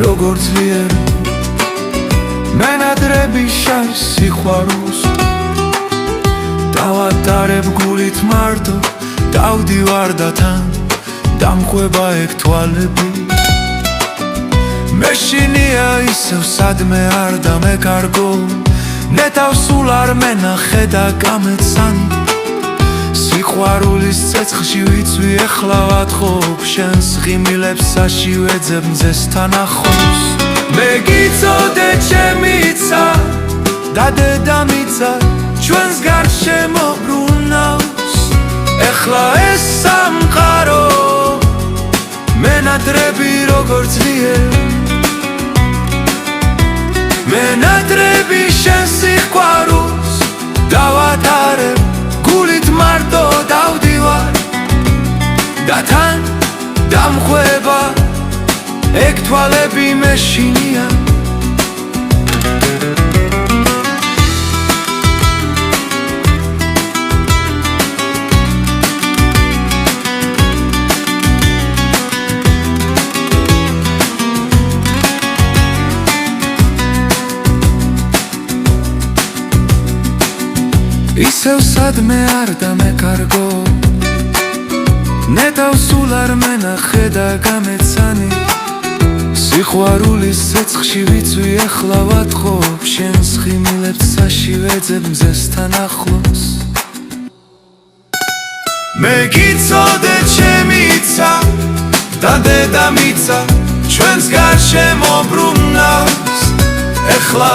როგორც ძლიერ მენადრები შარს სიყვარულს დავატარებ გულით მარტო დავდივარ და თან დამყვება ეგ თვალები მეშინია ისევ სადმე არ დამეკარგო ნეტავს სულ არ მენახე და გამეცანი სიყვარულის ცეცხლში ვიცვი ეხლა ვათხოვ შენს ღიმილებს საშივეძებ მზესთან ახლოს მე გიწოდე ჩემიცა და დედამიცა ჩვენს გარშემო ბრუნავს ეხლა ეს სამყარო მენადრები როგორც ძლიერ მენადრები შენს სიყვარულს დავატარებ გულით მარტო დავდივარ და თან დამხვება ეგ თვალები მეშინია ისევ სადმე არ დამეკარგო ნეტავს სულ არ მენახე და გამეცანი სიყვარულის ცეცხლში ვიცვი ეხლა ვათხოვ შენს ღიმილებს საშივეძებ მზესთან ახლოს მე გიწოდე ჩემიცა და დედამიცა ჩვენს გარშემო ბრუნავს ეხლა